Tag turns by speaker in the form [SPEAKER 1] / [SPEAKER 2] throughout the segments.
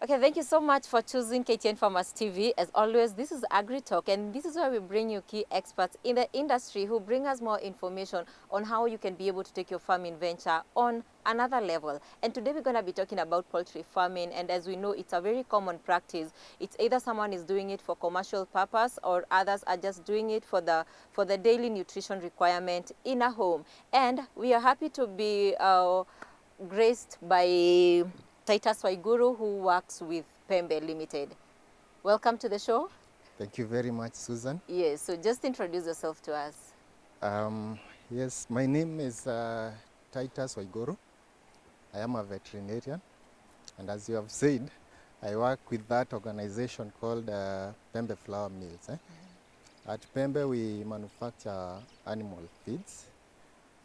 [SPEAKER 1] Okay, thank you so much for choosing KTN Farmers TV. As always, this is Agri Talk, and this is where we bring you key experts in the industry who bring us more information on how you can be able to take your farming venture on another level. And today we're going to be talking about poultry farming, and as we know, it's a very common practice. It's either someone is doing it for commercial purpose, or others are just doing it for the daily nutrition requirement in a home. And we are happy to be graced by Titus Waiguru, who works with Pembe Limited. Welcome to the show.
[SPEAKER 2] Thank you very much, Susan.
[SPEAKER 1] Yes, so just introduce yourself to us.
[SPEAKER 2] Yes, my name is Titus Waiguru. I am a veterinarian, and as you have said, I work with that organization called Pembe Flour Mills. At Pembe, we manufacture animal feeds,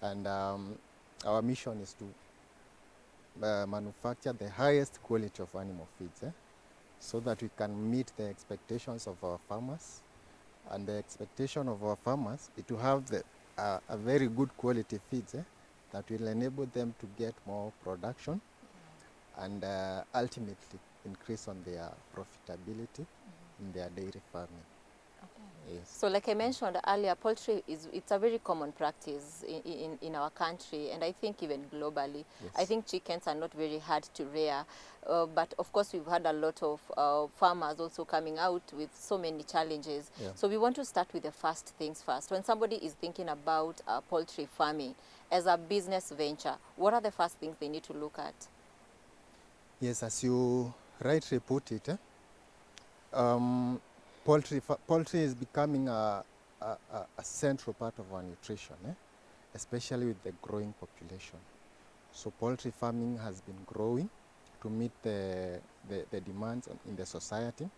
[SPEAKER 2] and our mission is to manufacture the highest quality of animal feeds, so that we can meet the expectations of our farmers. And the expectation of our farmers is to have a very good quality feeds that will enable them to get more production and ultimately increase on their profitability in their dairy farming. Yes.
[SPEAKER 1] So like I mentioned earlier, poultry it's a very common practice in our country, and I think even globally.
[SPEAKER 2] Yes.
[SPEAKER 1] I think chickens are not very hard to rear, but of course we've had a lot of farmers also coming out with so many challenges.
[SPEAKER 2] Yeah.
[SPEAKER 1] So we want to start with the first things first. When somebody is thinking about poultry farming as a business venture, what are the first things they need to look at?
[SPEAKER 2] Yes, as you rightly put it, poultry is becoming a central part of our nutrition, especially with the growing population. So poultry farming has been growing to meet the demands in the society.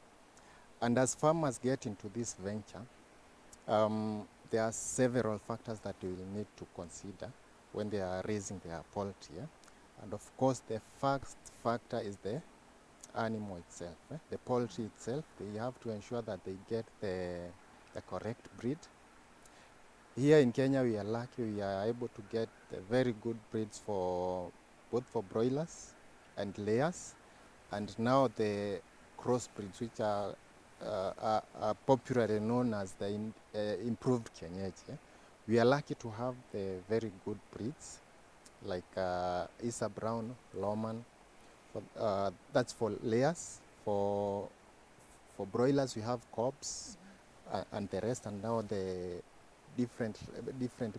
[SPEAKER 2] And as farmers get into this venture, there are several factors that we will need to consider when they are raising their poultry. And of course, the first factor is the animal itself. The poultry itself, they have to ensure that they get the correct breed. Here in Kenya, we are lucky, we are able to get very good breeds for both for broilers and layers, and now the crossbreeds, which are popularly known as the improved Kienyeji. We are lucky to have the very good breeds like Isa Brown, Loman. That's for layers. For broilers, we have cobs and the rest, and now the different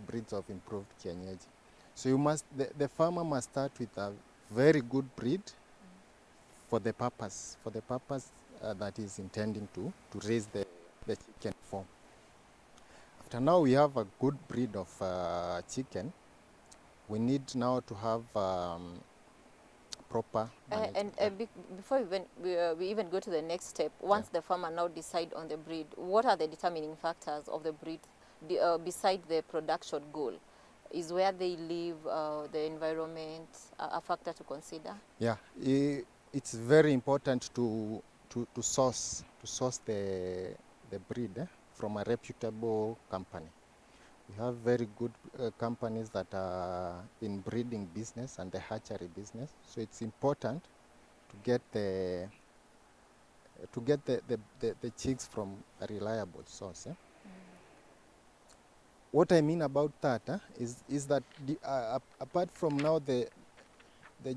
[SPEAKER 2] breeds of improved Kienyeji. So the farmer must start with a very good breed for the purpose that is intending to raise the chicken for. After now we have a good breed of chicken, we need now to have proper
[SPEAKER 1] before we even go to the next step, once the farmer now decide on the breed, what are the determining factors of the breed beside the production goal? Is where they live, the environment, a factor to consider?
[SPEAKER 2] Yeah, it's very important to source the breed from a reputable company. We have very good companies that are in breeding business and the hatchery business. So it's important to get the chicks from a reliable source. What I mean about that is that apart from now the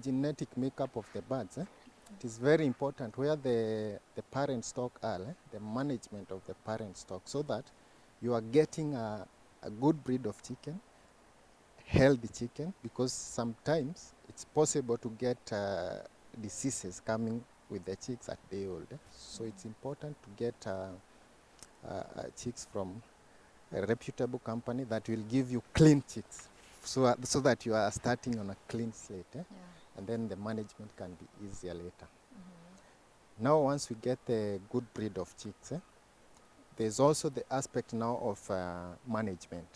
[SPEAKER 2] genetic makeup of the birds, it is very important where the parent stock are, the management of the parent stock, so that you are getting a good breed of chicken, healthy chicken, because sometimes it's possible to get diseases coming with the chicks at day old. So it's important to get chicks from a reputable company that will give you clean chicks, so that you are starting on a clean slate, and then the management can be easier later. Now once we get the good breed of chicks, there's also the aspect now of management.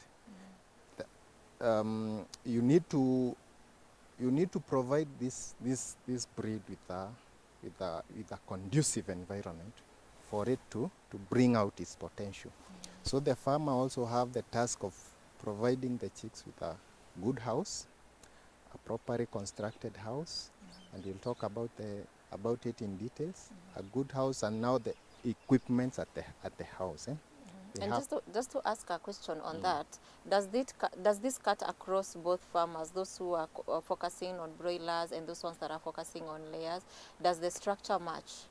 [SPEAKER 2] You need to provide this breed with a conducive environment for it to bring out its potential. So the farmer also have the task of providing the chicks with a good house, a properly constructed house, and we'll talk about about it in details. A good house, and now the equipments at the house. They
[SPEAKER 1] And
[SPEAKER 2] have
[SPEAKER 1] just to ask a question on that, does this cut across both farmers, those who are focusing on broilers and those ones that are focusing on layers? Does the structure match?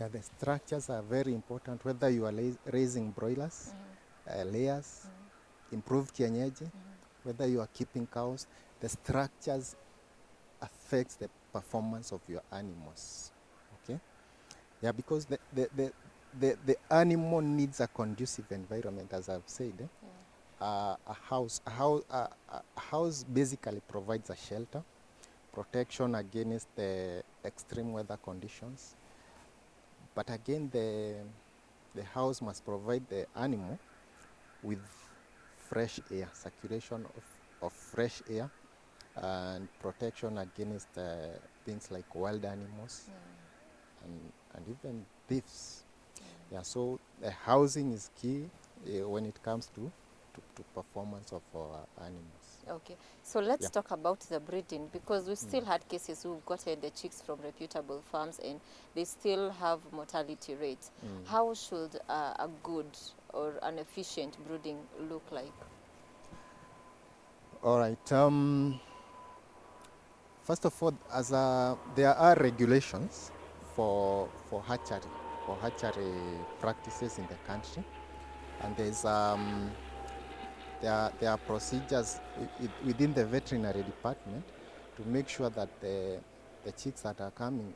[SPEAKER 2] yeah, the structures are very important, whether you are raising broilers, layers, improved kienyeji, whether you are keeping cows, the structures affects the performance of your animals. Okay? Yeah, because the animal needs a conducive environment, as I've said. A house basically provides a shelter, protection against the extreme weather conditions. But again, the house must provide the animal with fresh air, circulation of fresh air, and protection against things like wild animals and even thieves. Yeah, so the housing is key when it comes to performance of our animals.
[SPEAKER 1] Okay, so let's
[SPEAKER 2] Yeah.
[SPEAKER 1] talk about the breeding, because we still had cases who've gotten the chicks from reputable farms and they still have mortality rates. How should a good or an efficient brooding look like?
[SPEAKER 2] All right. First of all, there are regulations for hatchery practices in the country, and there are procedures within the veterinary department to make sure that the chicks that are coming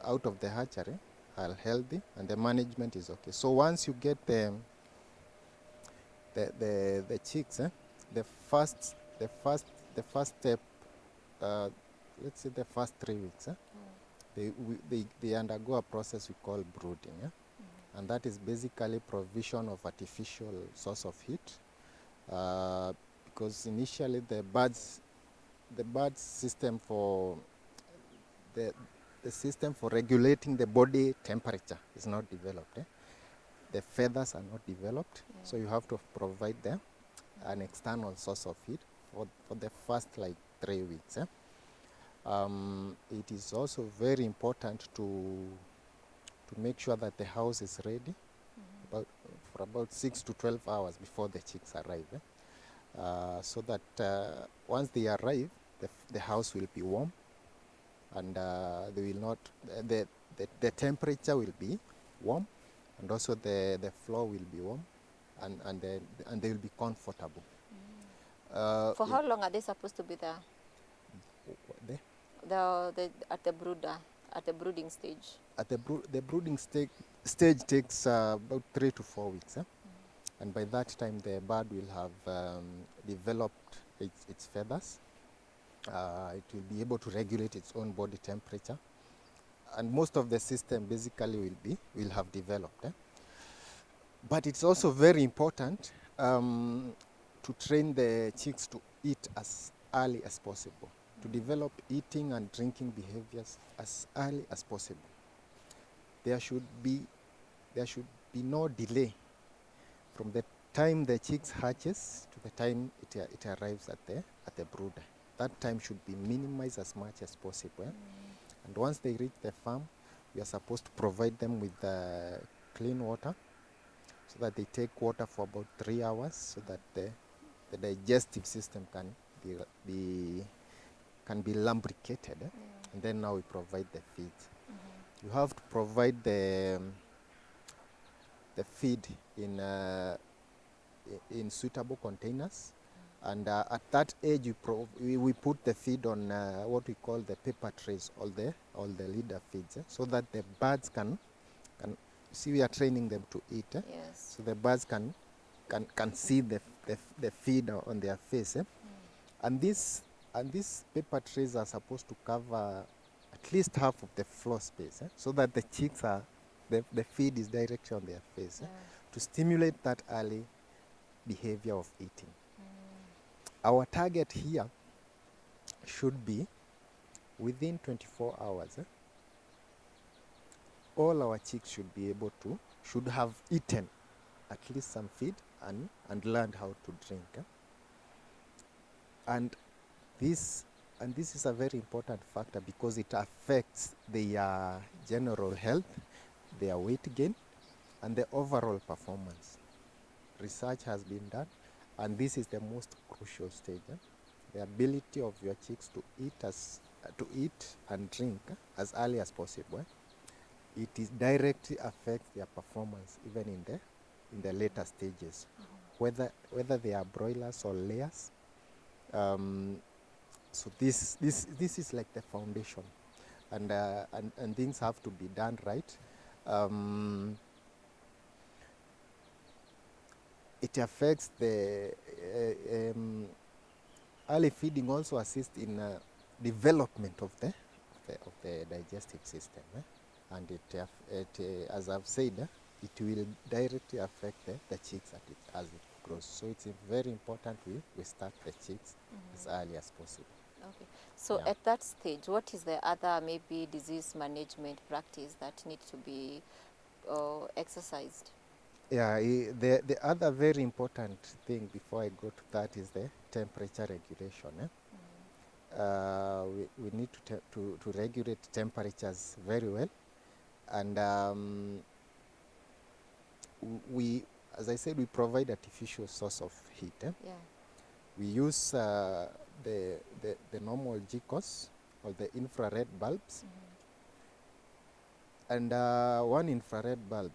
[SPEAKER 2] out of the hatchery are healthy and the management is okay. So once you get the chicks, the first step, uh, let's say the first 3 weeks, they undergo a process we call brooding, and that is basically provision of artificial source of heat, because initially the birds system for the system for regulating the body temperature is not developed. The feathers are not developed, so you have to provide them an external source of heat for the first like 3 weeks. It is also very important to make sure that the house is ready for about 6 to 12 hours before the chicks arrive, so that once they arrive, the house will be warm, and they will not the temperature will be warm, and also the floor will be warm, and they will be comfortable.
[SPEAKER 1] For how long are they supposed to be there? At the brooding stage?
[SPEAKER 2] At the brooding stage takes about 3 to 4 weeks, and by that time the bird will have developed its feathers. It will be able to regulate its own body temperature, and most of the system basically will have developed. But it's also very important to train the chicks to eat as early as possible, to develop eating and drinking behaviors as early as possible. There should be no delay from the time the chicks hatches to the time it arrives at the brooder. That time should be minimized as much as possible. And once they reach the farm, we are supposed to provide them with clean water, so that they take water for about 3 hours, so that the digestive system can be lubricated, and then now we provide the feed. You have to provide the feed in suitable containers, and at that age we put the feed on what we call the paper trays, all the leader feeds, so that the birds can see, we are training them to eat,
[SPEAKER 1] Yes.
[SPEAKER 2] so the birds can see the feed on their face, and these paper trays are supposed to cover at least half of the floor space, so that the chicks the feed is directly on their face, to stimulate that early behavior of eating. Our target here should be within 24 hours. All our chicks should have eaten at least some feed and learned how to drink. And this And this is a very important factor because it affects their general health, their weight gain, and the overall performance. Research has been done, and this is the most crucial stage. The ability of your chicks to eat and drink as early as possible. It is directly affects their performance even in the later stages, whether they are broilers or layers. So this is like the foundation, and things have to be done right. It affects the early feeding also assists in development of the digestive system, and as I've said, it will directly affect the chicks as it grows. So it's very important we start the chicks as early as possible.
[SPEAKER 1] Okay. So
[SPEAKER 2] Yeah.
[SPEAKER 1] at that stage, what is the other maybe disease management practice that needs to be exercised?
[SPEAKER 2] Yeah, the other very important thing before I go to that is the temperature regulation. We need to regulate temperatures very well, and as I said, we provide artificial source of heat.
[SPEAKER 1] Yeah.
[SPEAKER 2] We use the normal GCOS or the infrared bulbs, and one infrared bulb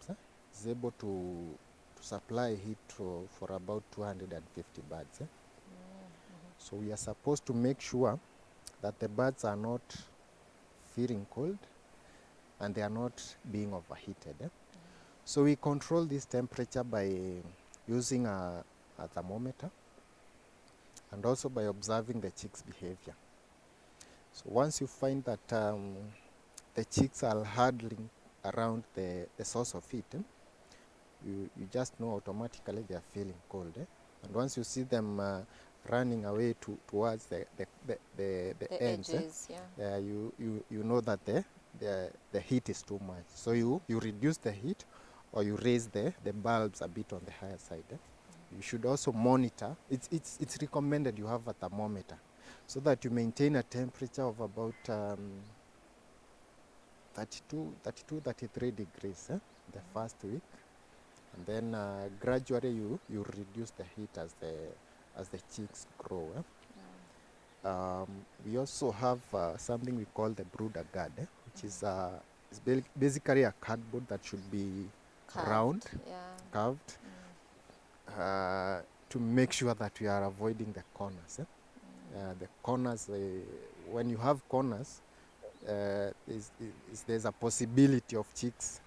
[SPEAKER 2] is able to supply heat for about 250 birds. So we are supposed to make sure that the birds are not feeling cold and they are not being overheated. So we control this temperature by using a thermometer and also by observing the chicks' behavior. So once you find that the chicks are huddling around the source of heat, you just know automatically they are feeling cold. And once you see them running away towards the ends,
[SPEAKER 1] edges,
[SPEAKER 2] you know that the heat is too much. So you reduce the heat, or you raise the bulbs a bit on the higher side. You should also monitor. It's recommended you have a thermometer so that you maintain a temperature of about 33 degrees the first week, and then gradually you reduce the heat as the chicks grow. We also have something we call the brooder guard, which is basically a cardboard that should be round, curved, to make sure that we are avoiding the corners. The corners, when you have corners, there's a possibility of chicks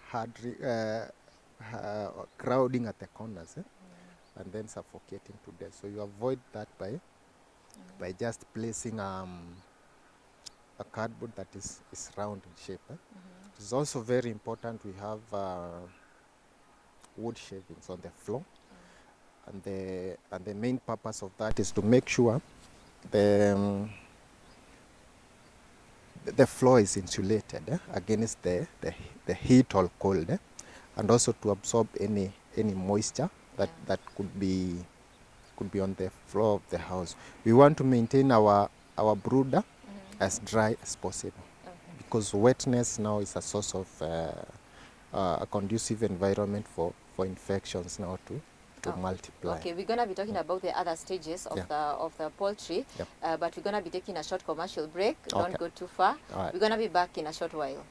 [SPEAKER 2] crowding at the corners and then suffocating to death. So you avoid that by just placing a cardboard that is round in shape. It's also very important we have wood shavings on the floor, and the main purpose of that is to make sure the floor is insulated against the heat or cold, and also to absorb any moisture that could be on the floor of the house. We want to maintain our brooder as dry as possible, because wetness now is a source of a conducive environment for infections now to multiply.
[SPEAKER 1] Okay, we're going to be talking about the other stages of the poultry, but we're going to be taking a short commercial break. Don't go too far.
[SPEAKER 2] All right.
[SPEAKER 1] We're going to be back in a short while.